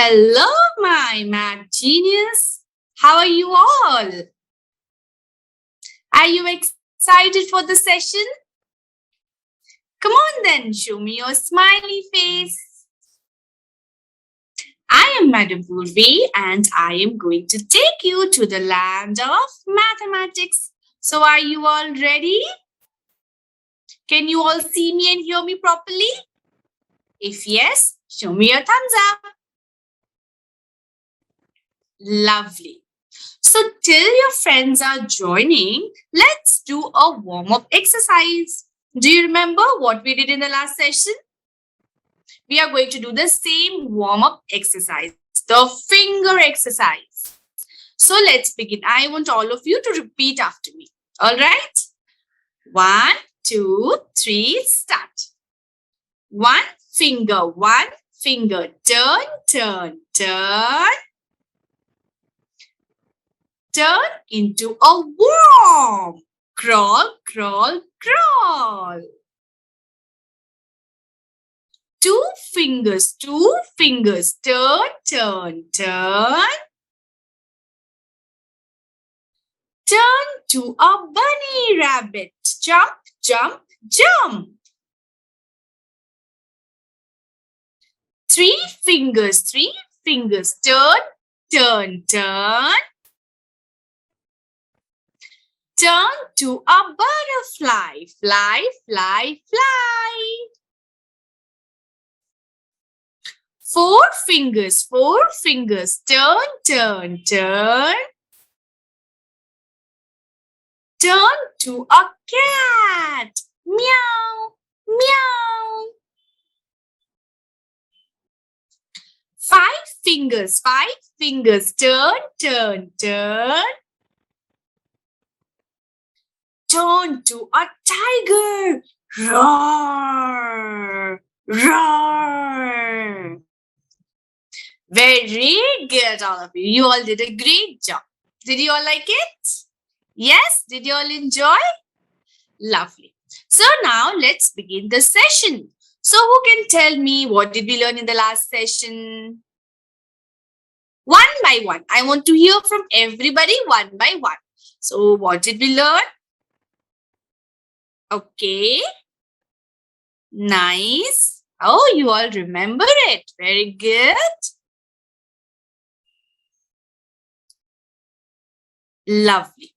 Hello, my math genius. How are you all? Are you excited for the session? Come on then, show me your smiley face. I am Madam Purvi and I am going to take you to the land of mathematics. So are you all ready? Can you all see me and hear me properly? If yes, show me your thumbs up. Lovely. So till your friends are joining, let's do a warm-up exercise. Do you remember what we did in the last session? We are going to do the same warm-up exercise, the finger exercise. So let's begin. I want all of you to repeat after me. All right? 1, 2, 3, start. One finger, turn, turn, turn. Turn into a worm. Crawl, crawl, crawl. Two fingers, turn, turn, turn. Turn to a bunny rabbit. Jump, jump, jump. Three fingers, turn, turn, turn. Turn to a butterfly. Fly, fly, fly. Four fingers, turn, turn, turn. Turn to a cat. Meow, meow. Five fingers, turn, turn, turn. Turn to a tiger. Roar, roar. Very good, all of you. You all did a great job. Did you all like it? Yes? Did you all enjoy? Lovely. So now let's begin the session. So who can tell me what did we learn in the last session? One by one. I want to hear from everybody one by one. So what did we learn? Okay. Nice. Oh, you all remember it. Very good. Lovely.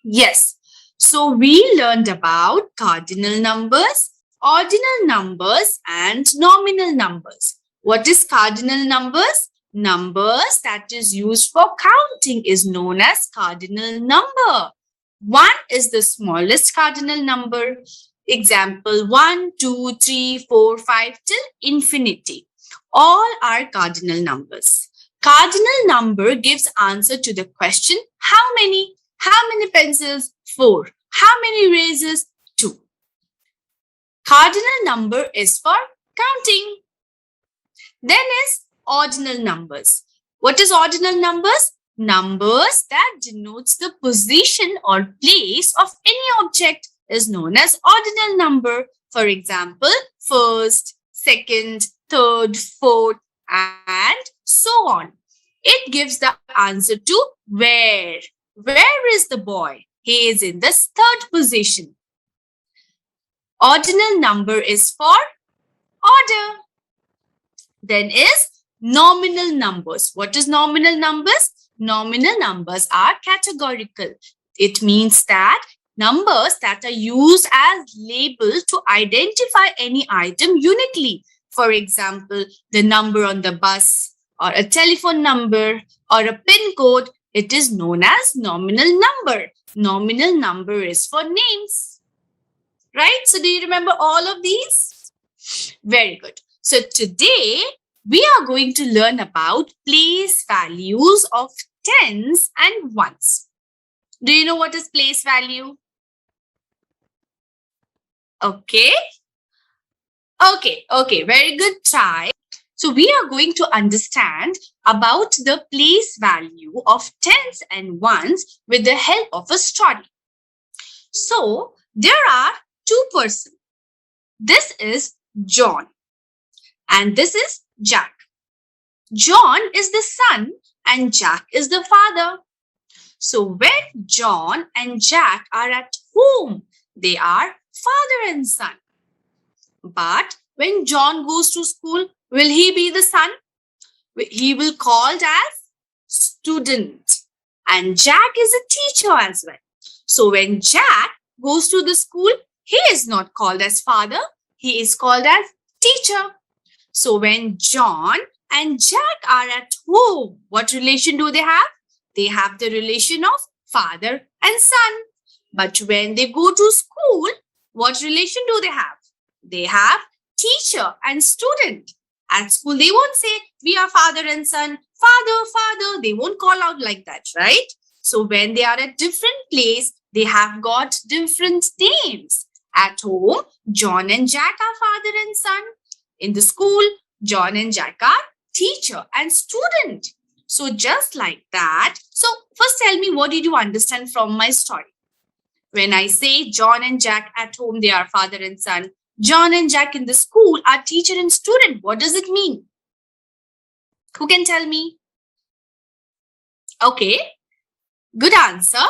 Yes. So we learned about cardinal numbers, ordinal numbers, and nominal numbers. What is cardinal numbers? Numbers that is used for counting is known as cardinal number. 1 is the smallest cardinal number. Example 1, 2, 3, 4, 5 till infinity. All are cardinal numbers. Cardinal number gives answer to the question, how many? How many pencils? 4. How many erasers? 2. Cardinal number is for counting. Then is ordinal numbers. What is ordinal numbers? Numbers that denotes the position or place of any object is known as ordinal number. For example, first, second, third, fourth, and so on. It gives the answer to where. Where is the boy? He is in the third position. Ordinal number is for order. Then is nominal numbers. What is nominal numbers? Nominal numbers are categorical. It means that numbers that are used as labels to identify any item uniquely. For example, the number on the bus or a telephone number or a PIN code, it is known as nominal number. Nominal number is for names. Right? So do you remember all of these? Very good. So today, we are going to learn about place values of tens and ones. Do you know what is place value? Okay. Okay. Very good try. So we are going to understand about the place value of tens and ones with the help of a story. So there are two persons. This is John and this is Jack. John is the son and Jack is the father. So when John and Jack are at home, they are father and son. But when John goes to school, will he be the son? He will called as student. And Jack is a teacher as well. So when Jack goes to the school, he is not called as father. He is called as teacher. So when John and Jack are at home, what relation do they have? They have the relation of father and son. But when they go to school, what relation do they have? They have teacher and student. At school, they won't say, we are father and son, father, father. They won't call out like that, right? So when they are at different place, they have got different names. At home, John and Jack are father and son. In the school, John and Jack are teacher and student. So just like that. So first tell me, what did you understand from my story? When I say John and Jack at home, they are father and son. John and Jack in the school are teacher and student. What does it mean? Who can tell me? Okay, good answer.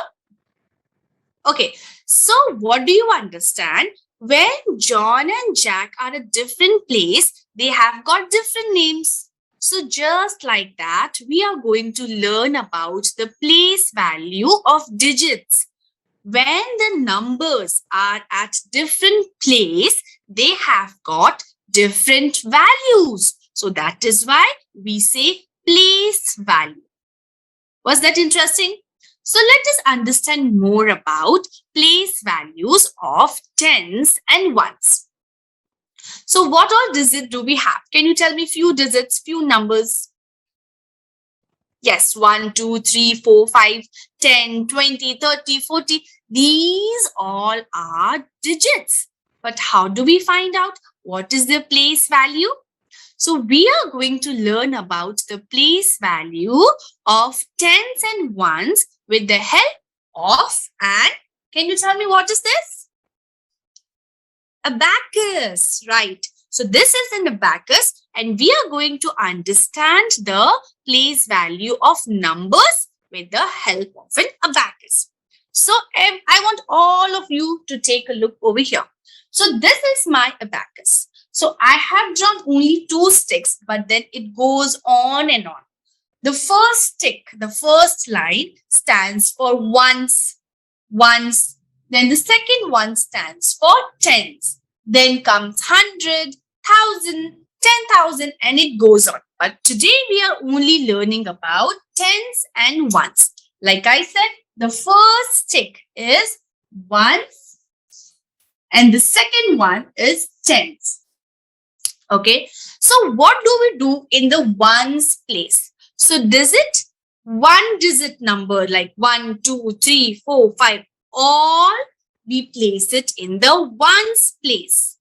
Okay, so what do you understand? When John and Jack are at different place, they have got different names. So just like that, we are going to learn about the place value of digits. When the numbers are at different place, they have got different values. So that is why we say place value. Was that interesting? So let us understand more about place values of tens and ones. So what all digits do we have? Can you tell me few digits, few numbers? Yes, 1, 2, 3, 4, 5, 10, 20, 30, 40. These all are digits. But how do we find out what is the place value? So we are going to learn about the place value of tens and ones with the help of can you tell me what is this? Abacus, right. So this is an abacus and we are going to understand the place value of numbers with the help of an abacus. So I want all of you to take a look over here. So this is my abacus. So I have drawn only 2 sticks, but then it goes on and on. The first stick, the first line stands for ones. Then the second one stands for tens. Then comes 100, 1,000, 10,000 and it goes on. But today we are only learning about tens and ones. Like I said, the first stick is ones and the second one is tens. Okay, so what do we do in the ones place? So one digit number like 1, 2, 3, 4, 5, all we place it in the ones place.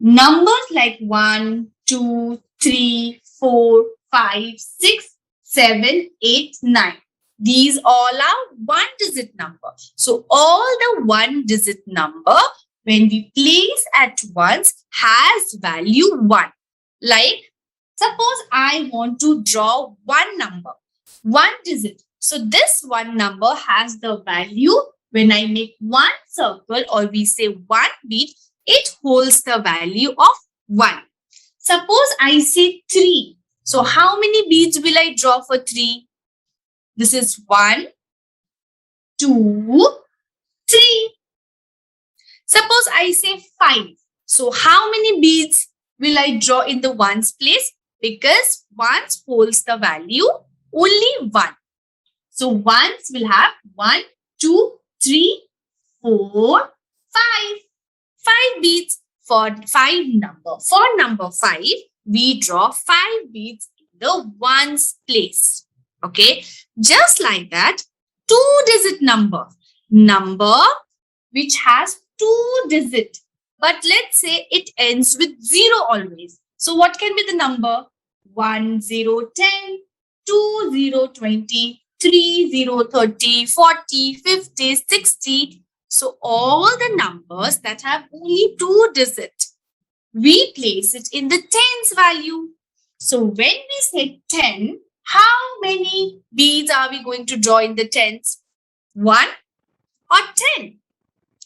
Numbers like 1, 2, 3, 4, 5, 6, 7, 8, 9. These all are one digit number. So all the one digit number when we place at once has value 1. Like suppose I want to draw one number, one digit. So this one number has the value when I make one circle or we say one bead, it holds the value of 1. Suppose I say 3. So how many beads will I draw for 3? This is 1, 2, 3. Suppose I say 5. So how many beads will I draw in the ones place? Because ones holds the value only 1. So ones will have 1, 2, 3, 4, 5. 5 beads for 5 number. For number 5, we draw 5 beads in the ones place. Okay. Just like that, 2-digit number. Number which has 2 digits. But let's say it ends with 0 always. So what can be the number? 1, 0, 10, 2, 0, 20, 3, 0, 30, 40, 50, 60. So all the numbers that have only 2 digits, we place it in the tens value. So when we say 10, how many beads are we going to draw in the tens? 1 or 10?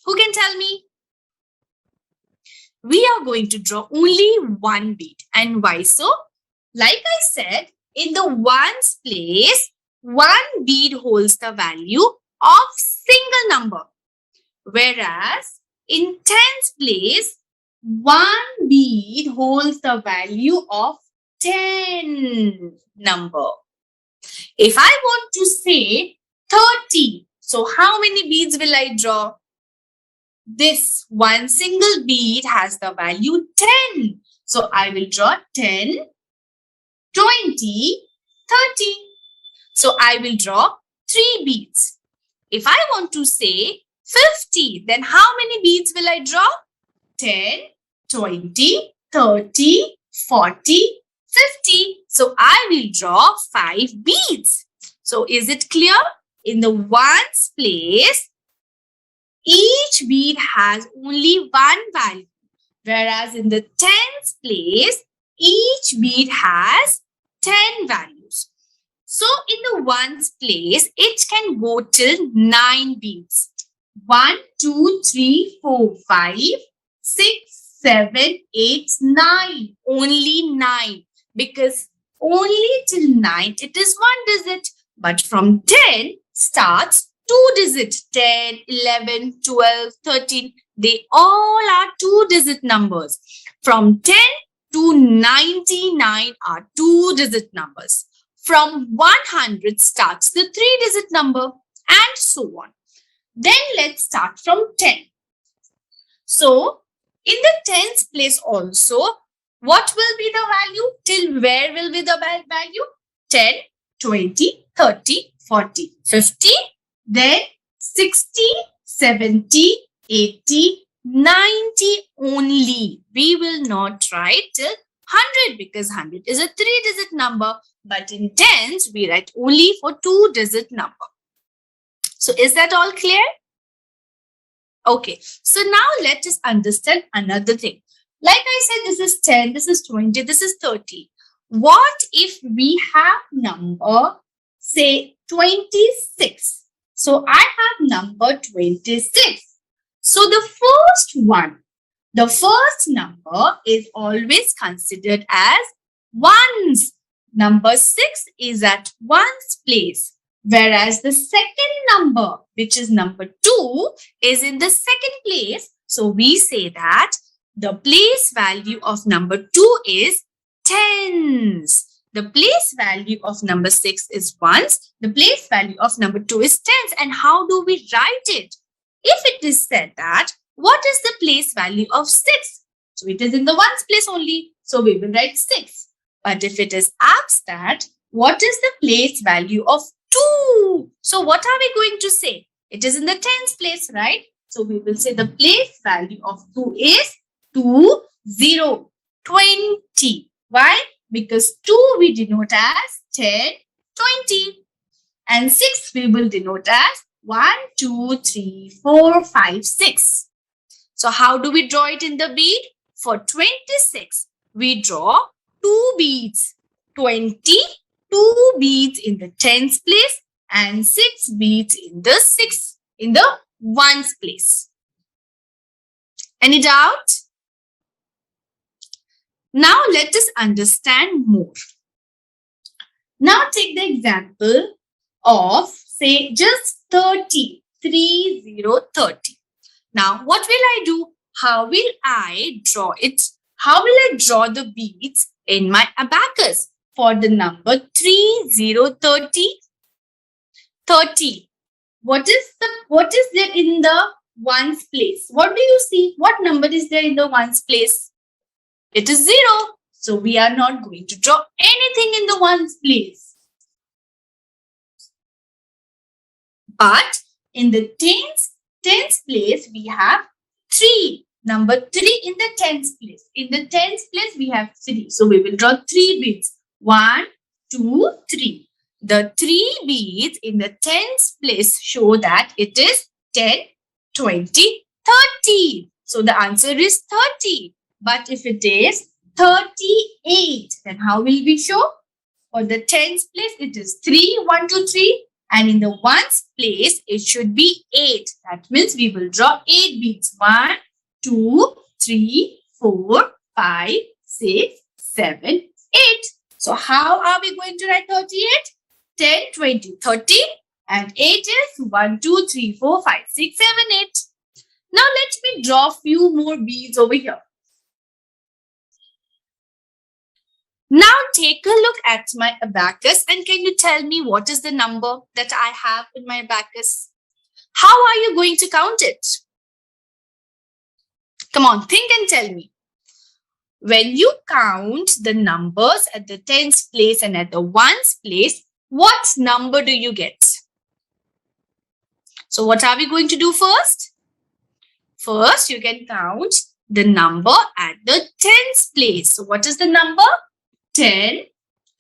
Who can tell me? We are going to draw only one bead. And why so? Like I said, in the ones place, one bead holds the value of single number. Whereas in tens place, one bead holds the value of 10 number. If I want to say 30, so how many beads will I draw? This one single bead has the value 10. So I will draw 10, 20, 30. So I will draw 3 beads. If I want to say 50, then how many beads will I draw? 10, 20, 30, 40, 50. So I will draw 5 beads. So is it clear? In the ones place, each bead has only one value. Whereas in the tens place, each bead has 10 values. So in the ones place, it can go till 9 beads. 1, 2, 3, 4, 5, 6, 7, 8, 9. Only 9. Because only till 9 it is one digit. But from 10 starts 2 digit. 10, 11, 12, 13. They all are 2 digit numbers. From 10 to 99 are 2 digit numbers. From 100 starts the 3 digit number and so on. Then let's start from 10. So in the tens place also, what will be the value? Till where will be the value? 10, 20, 30, 40, 50, then 60, 70, 80, 90 only. We will not write till 100 because 100 is a 3-digit number. But in tens, we write only for 2-digit number. So is that all clear? Okay. So now let us understand another thing. Like I said, this is 10, this is 20, this is 30. What if we have number, say 26? So I have number 26. So the first number is always considered as ones. Number 6 is at ones place. Whereas the second number, which is number 2, is in the second place. So we say that the place value of number 2 is tens. The place value of number 6 is ones. The place value of number 2 is tens. And how do we write it? If it is said that, what is the place value of 6? So it is in the ones place only. So we will write 6. But if it is asked that, what is the place value of 2? So what are we going to say? It is in the tens place, right? So we will say the place value of 2 is 2, 0, 20. Why? Because 2 we denote as 10, 20. And 6 we will denote as 1, 2, 3, 4, 5, 6. So how do we draw it in the bead? For 26, we draw 2 beads. 20, 2 beads in the tens place and 6 beads in the ones place. Any doubt? Now let us understand more. Now take the example of say just 30, 30. Now what will I do? How will I draw it? How will I draw the beads in my abacus for the number 30? 30. What is there in the ones place? What do you see? What number is there in the ones place? It is 0. So we are not going to draw anything in the ones place. But in the tens place, we have 3. Number 3 in the tens place. In the tens place, we have 3. So we will draw 3 beads. 1, 2, 3. The 3 beads in the tens place show that it is 10, 20, 30. So the answer is 30. But if it is 38. Then how will we show? For the tens place, it is 3, 1, 2, 3. And in the ones place, it should be 8. That means we will draw 8 beads. 1, 2, 3, 4, 5, 6, 7, 8. So how are we going to write 38? 10, 20, 30. And 8 is 1, 2, 3, 4, 5, 6, 7, 8. Now let me draw a few more beads over here. Now take a look at my abacus and can you tell me what is the number that I have in my abacus? How are you going to count it? Come on, think and tell me. When you count the numbers at the tens place and at the ones place, what number do you get? So what are we going to do first? First, you can count the number at the tens place. So what is the number? 10,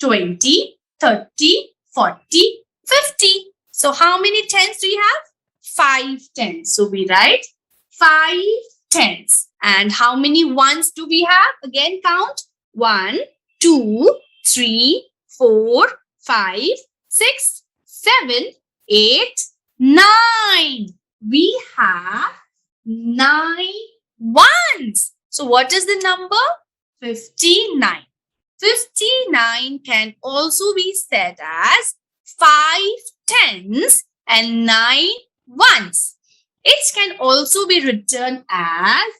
20, 30, 40, 50. So how many tens do you have? 5 tens. So we write 5 tens. And how many ones do we have? Again count. 1, 2, 3, 4, 5, 6, 7, 8, 9. We have 9 ones. So what is the number? 59. 59 can also be said as 5 tens and 9 ones. It can also be written as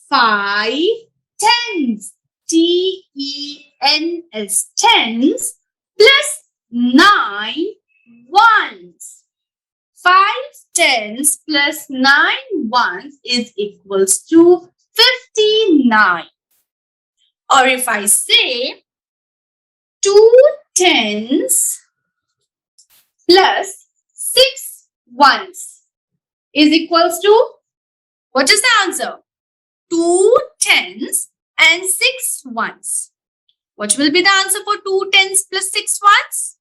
5 tens, T-E-N-S, tens, plus 9 ones. 5 tens plus 9 ones is equals to 59. Or if I say 2 tens plus 6 ones is equals to, what is the answer? 2 tens and 6 ones. What will be the answer for 2 tens plus 6 ones?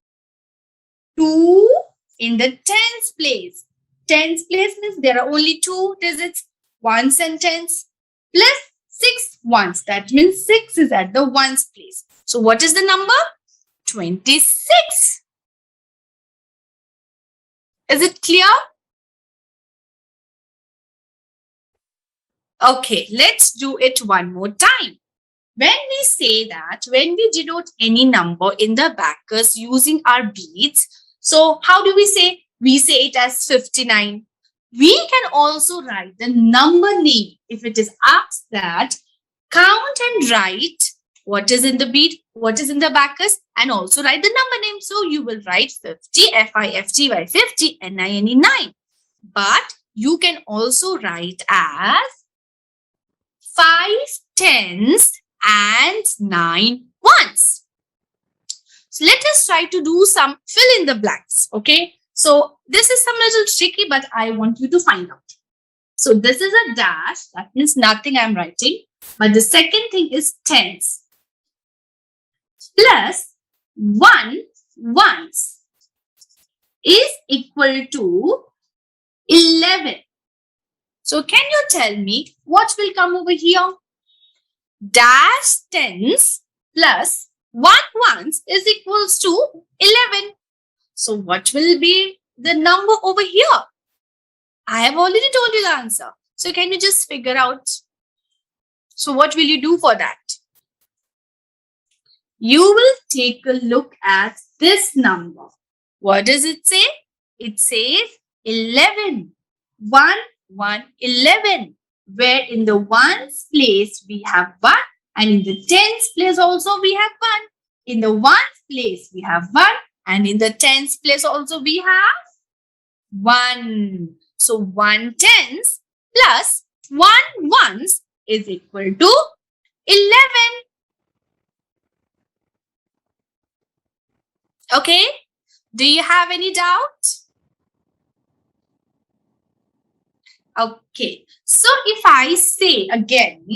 2 in the tens place. Tens place means there are only 2 digits, ones and tens, plus 6 ones. That means 6 is at the ones place. So what is the number? 26. Is it clear? Okay, let's do it one more time. When we say that, when we denote any number in the abacus using our beads, so how do we say? We say it as 59. We can also write the number name. If it is asked that, count and write what is in the bead, what is in the abacus, and also write the number name. So you will write 50, F-I-F-T-Y, 50, N-I-N-E, 9. But you can also write as 5 tens and 9 ones. So let us try to do some fill in the blanks. Okay. So this is some little tricky, but I want you to find out. So this is a dash. That means nothing I'm writing. But the second thing is tens. Plus 1 ones is equal to 11. So can you tell me what will come over here? Dash tens plus 1 ones is equals to 11. So what will be the number over here? I have already told you the answer. So can you just figure out? So what will you do for that? You will take a look at this number. What does it say? It says 11. 1, 1, 11. Where in the ones place we have 1 and in the tens place also we have 1. In the ones place we have 1 and in the tens place also we have 1. So 1 tens plus 1 ones is equal to 11. Okay, do you have any doubt? Okay, so if I say again,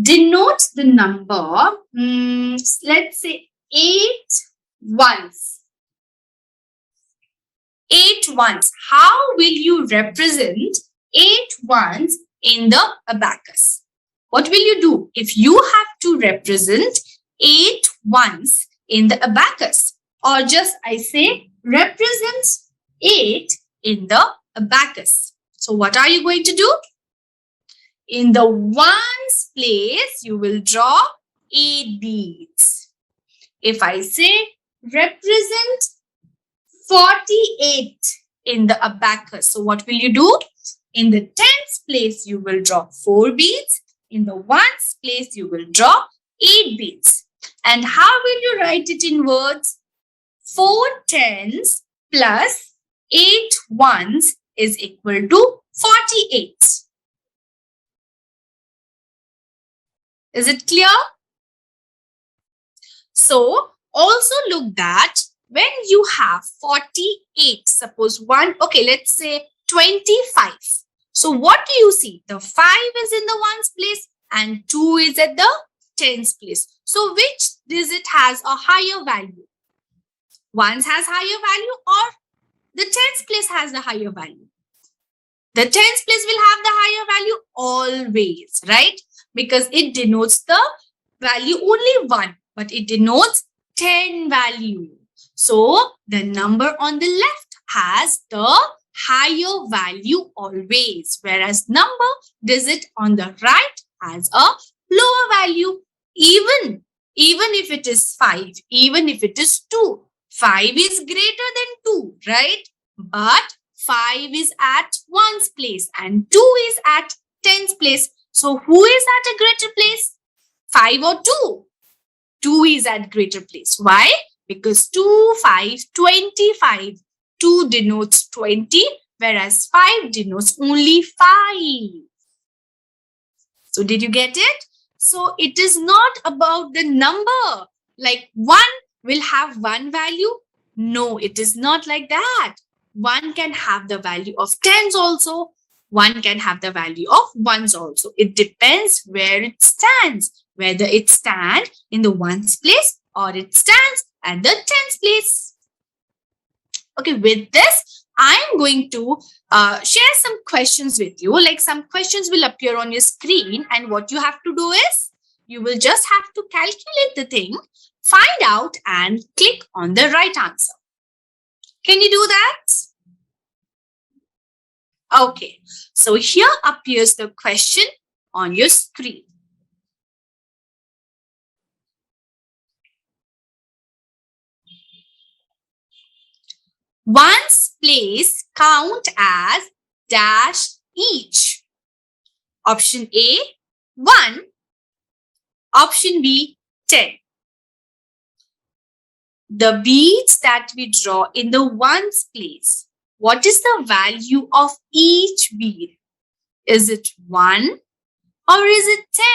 denote the number, let's say 8 ones. 8 ones. How will you represent 8 ones in the abacus? What will you do if you have to represent 8 ones in the abacus? Or just I say represents 8 in the abacus. So what are you going to do? In the ones place, you will draw 8 beads. If I say represent 48 in the abacus, so what will you do? In the tens place, you will draw 4 beads. In the ones place, you will draw 8 beads. And how will you write it in words? 4 tens plus 8 ones is equal to 48. Is it clear? So, also look that when you have 48, suppose okay, let's say 25. So, what do you see? The 5 is in the ones place and 2 is at the tens place. So, which digit has a higher value? Ones has higher value or the tens place has the higher value? The tens place will have the higher value always, right? Because it denotes the value only 1, but it denotes 10 value. So, the number on the left has the higher value always, whereas number digit on the right has a lower value. Even if it is 5, even if it is 2, 5 is greater than 2, right? But 5 is at ones place and 2 is at tens place. So, who is at a greater place? 5 or 2? 2 is at greater place. Why? Because 2, 5, 25. 2 denotes 20, whereas 5 denotes only 5. So, did you get it? So, it is not about the number. Like 1 will have 1 value. No, it is not like that. 1 can have the value of tens also. 1 can have the value of ones also. It depends where it stands, whether it stands in the ones place or it stands at the tens place. Okay, with this, I am going to share some questions with you. Like some questions will appear on your screen, and what you have to do is, you will just have to calculate the thing, find out and click on the right answer. Can you do that? Okay, so here appears the question on your screen. Ones place count as dash each. Option A, 1. Option B, 10. The beads that we draw in the ones place, what is the value of each bead? Is it 1 or is it 10?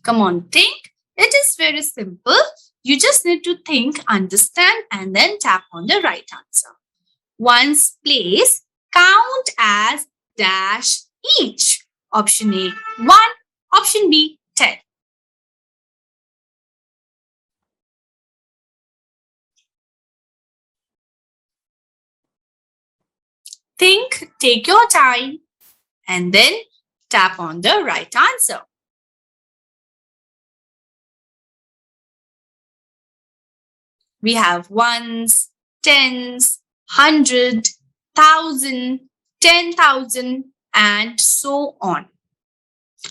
Come on, think. It is very simple. You just need to think, understand, and then tap on the right answer. Ones place count as dash each. Option A, 1. Option B, 10. Think, take your time, and then tap on the right answer. We have ones, tens, 100, 1,000, 10,000, and so on.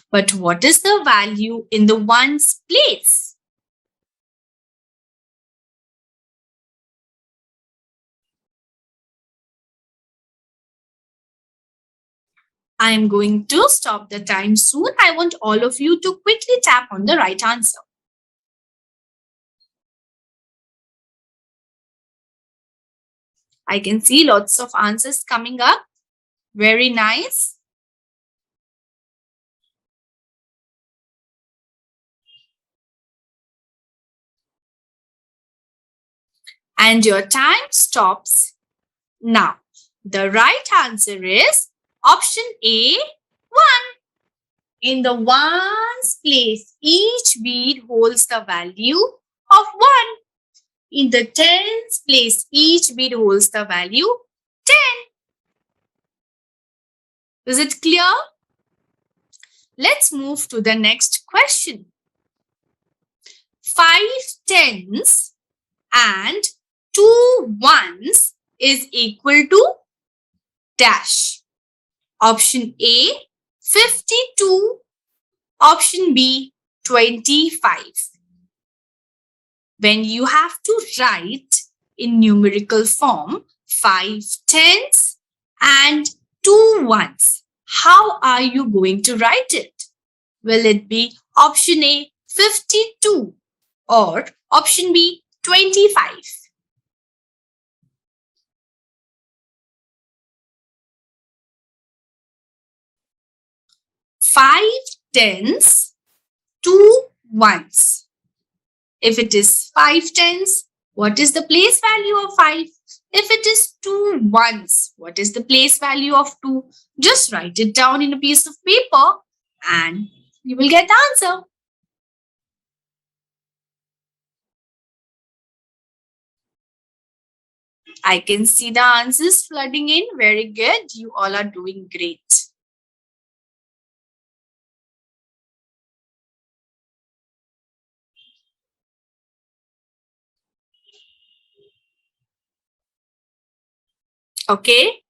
But what is the value in the ones place? I am going to stop the time soon. I want all of you to quickly tap on the right answer. I can see lots of answers coming up. Very nice. And your time stops now. The right answer is option A, 1. In the ones place, each bead holds the value of 1. In the tens place, each bead holds the value 10. Is it clear? Let's move to the next question. 5 tens and 2 ones is equal to dash. Option A, 52. Option B, 25. When you have to write in numerical form 5 tens and 2 ones, how are you going to write it? Will it be option A, 52 or option B, 25? Five tens, 2 ones. If it is 5 tens, what is the place value of 5? If it is 2 ones, what is the place value of 2? Just write it down in a piece of paper and you will get the answer. I can see the answers flooding in. Very good. You all are doing great. Okay,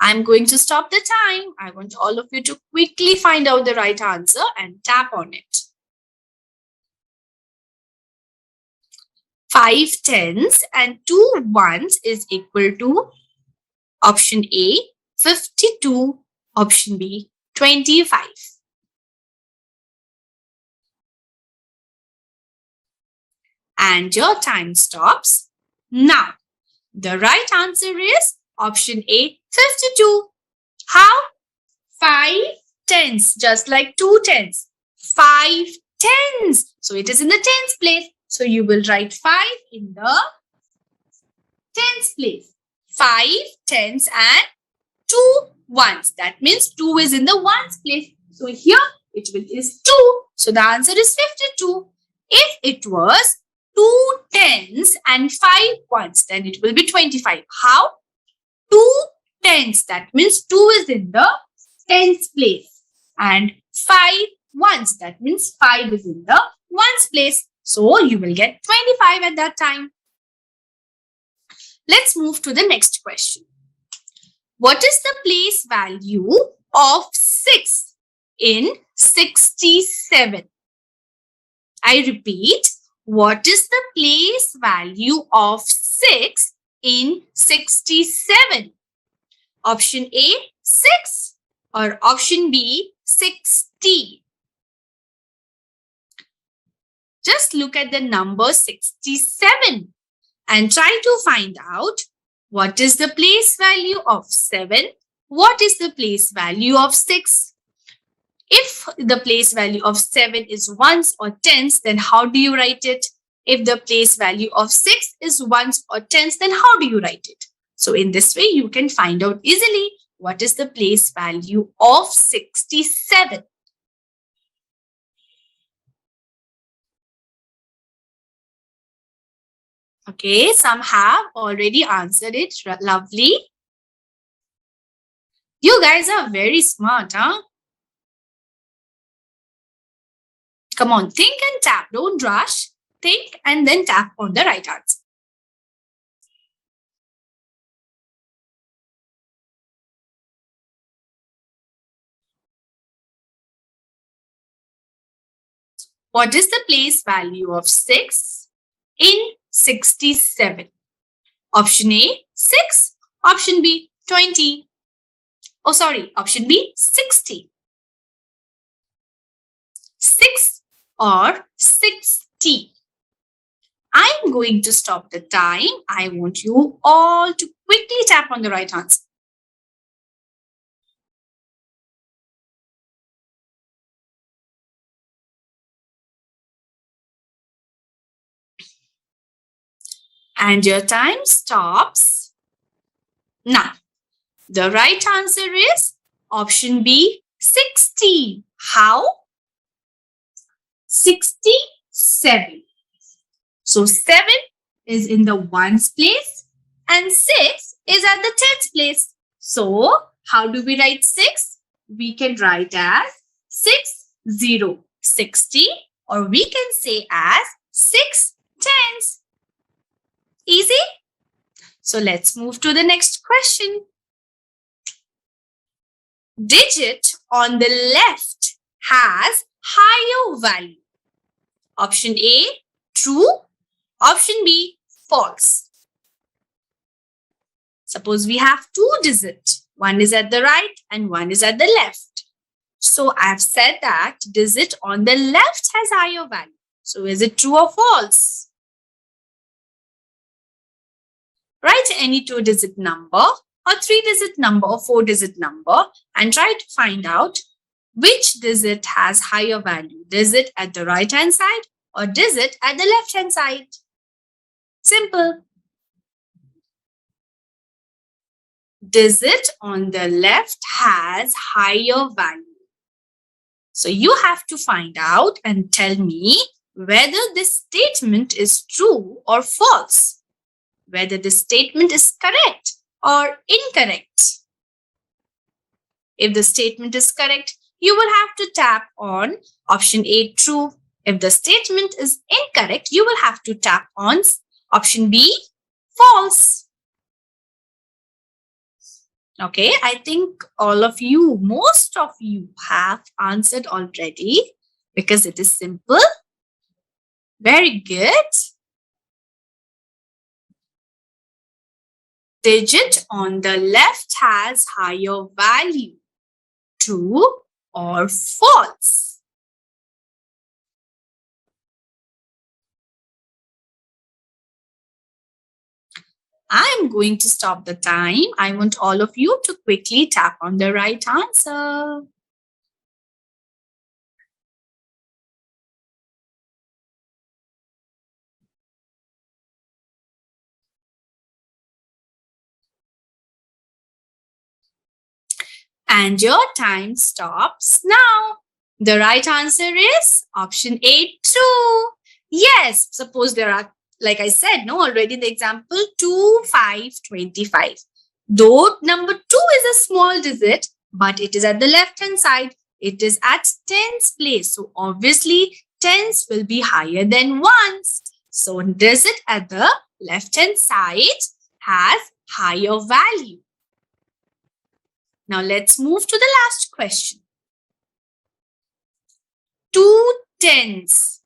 I'm going to stop the time. I want all of you to quickly find out the right answer and tap on it. 5 tens and 2 ones is equal to option A, 52, option B, 25. And your time stops now. The right answer is option A, 52. How? 5 tens, just like 2 tens. 5 tens. So it is in the tens place. So you will write 5 in the tens place. 5 tens and 2 ones. That means 2 is in the ones place. So here it is 2. So the answer is 52. If it was 2 tens and 5 ones, then it will be 25. How? 2 tens. That means 2 is in the tens place. And 5 ones. That means 5 is in the ones place. So you will get 25 at that time. Let's move to the next question. What is the place value of 6 in 67? I repeat, what is the place value of 6 in 67? Option A, 6 or option B, 60. Just look at the number 67 and try to find out what is the place value of 7, what is the place value of 6. If the place value of 7 is ones or tens, then how do you write it? If the place value of 6 is ones or tens, then how do you write it? So in this way, you can find out easily what is the place value of 67. Okay, some have already answered it. Lovely. You guys are very smart, huh? Come on, think and tap. Don't rush. Think and then tap on the right answer. What is the place value of 6 in 67? Option A, 6. Option B, 20. Oh, sorry. Option B, 60. 6 or 60. I'm going to stop the time. I want you all to quickly tap on the right answer. And your time stops now. The right answer is option B, 60. How? 67. So 7 is in the ones place and 6 is at the tens place. So how do we write 6? We can write as 6 0, 60, or we can say as 6 tens. Easy? So let's move to the next question. Digit on the left has higher value. Option A, true. Option B, false. Suppose we have two digits. One is at the right and one is at the left. So I've said that digit on the left has higher value. So is it true or false? Write any two-digit number or three-digit number or four-digit number and try to find out which digit has higher value. Digit at the right-hand side or digit at the left-hand side? Simple. Digit on the left has higher value. So you have to find out and tell me whether this statement is true or false. Whether the statement is correct or incorrect. If the statement is correct, you will have to tap on option A, true. If the statement is incorrect, you will have to tap on option B, false. Okay, I think all of you, most of you have answered already because it is simple. Very good. Digit on the left has higher value. True or false? I'm going to stop the time. I want all of you to quickly tap on the right answer. And your time stops now. The right answer is option A, true. Yes, suppose there are, like I said, no, already in the example, 2, 5, 25. Though number 2 is a small digit, but it is at the left-hand side. It is at tens place. So obviously, tens will be higher than ones. So digit at the left-hand side has higher value. Now let's move to the last question. 2 tens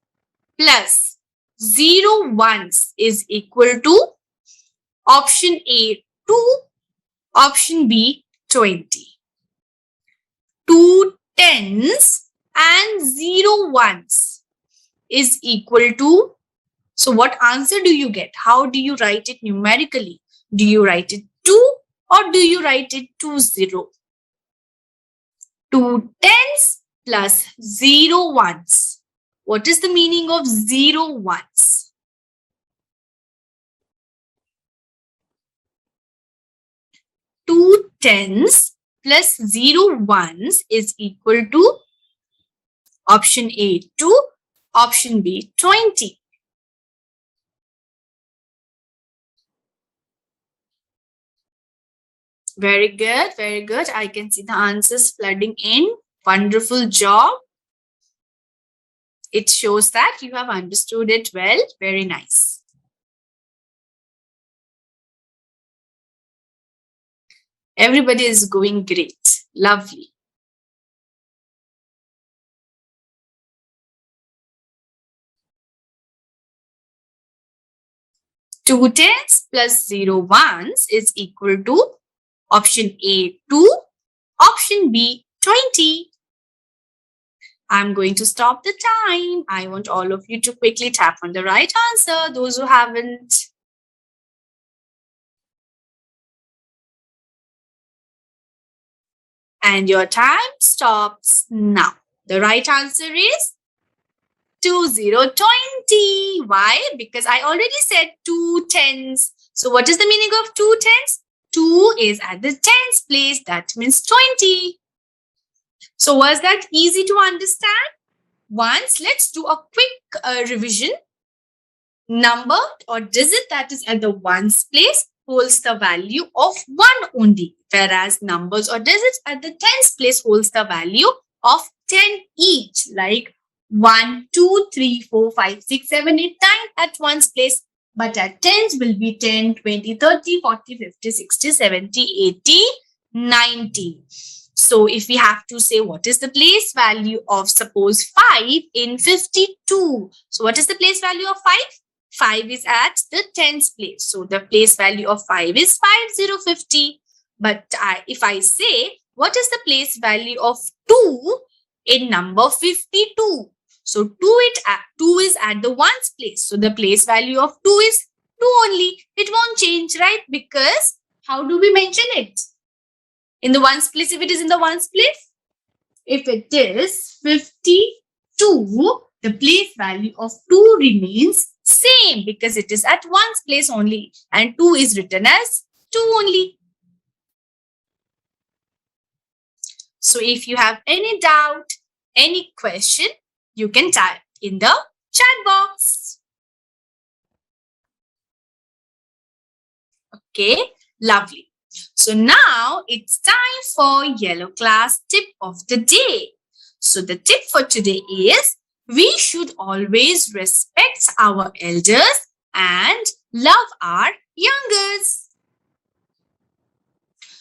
plus 0 ones is equal to option A, 2, option B, 20. 2 tens and 0 ones is equal to, so what answer do you get? How do you write it numerically? Do you write it 2 or do you write it 20? 2 tens plus 0 ones. What is the meaning of 0 ones? Two tens plus 0 ones is equal to option A, 2, option B, 20. Very good, very good. I can see the answers flooding in. Wonderful job. It shows that you have understood it well. Very nice. Everybody is going great. Lovely. Two tens plus 0 ones is equal to option A, 2, option B, 20. I'm going to stop the time. I want all of you to quickly tap on the right answer, those who haven't. And your time stops now. The right answer is 2020. Why? Because I already said 2 tens. So what is the meaning of 2 tens? 2 is at the tens place. That means 20. So was that easy to understand? Once, let's do a quick revision. Number or digit that is at the ones place holds the value of 1 only, whereas numbers or digits at the tens place holds the value of 10 each, like 1, 2, 3, 4, 5, 6, 7, 8, 9 at one's place. But at tens will be 10, 20, 30, 40, 50, 60, 70, 80, 90. So if we have to say what is the place value of suppose 5 in 52. So what is the place value of 5? 5 is at the tens place. So the place value of 5 is 5050. But if I say what is the place value of 2 in number 52? So 2 is at the ones place. So the place value of 2 is 2 only. It won't change, right? Because how do we mention it? In the ones place, if it is in the ones place? If it is 52, the place value of 2 remains same because it is at ones place only and 2 is written as 2 only. So if you have any doubt, any question, you can type in the chat box. Okay, lovely. So now it's time for yellow class tip of the day. So the tip for today is we should always respect our elders and love our youngers.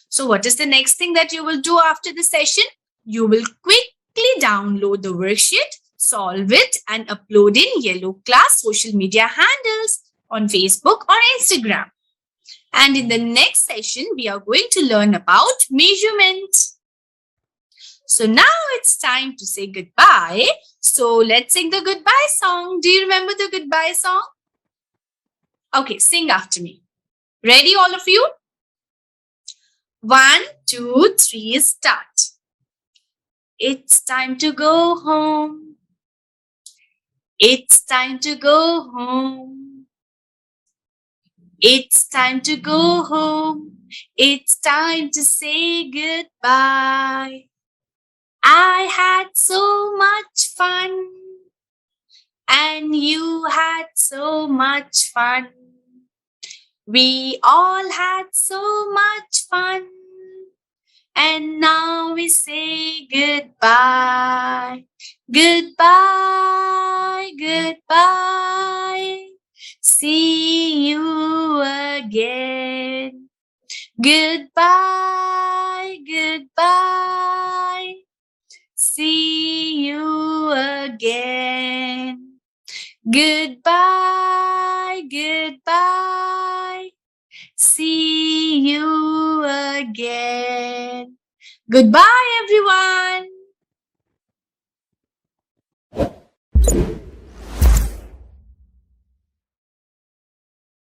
So what is the next thing that you will do after the session? You will quickly download the worksheet, solve it and upload in yellow class social media handles on Facebook or Instagram. And in the next session, we are going to learn about measurement. So now it's time to say goodbye. So let's sing the goodbye song. Do you remember the goodbye song? Okay, sing after me. Ready, all of you? 1, 2, 3, start. It's time to go home. It's time to go home. It's time to go home. It's time to say goodbye. I had so much fun. And you had so much fun. We all had so much fun. And now we say goodbye. Goodbye, goodbye. See you again. Goodbye, goodbye. See you again. Goodbye, goodbye. See you again. Goodbye, everyone.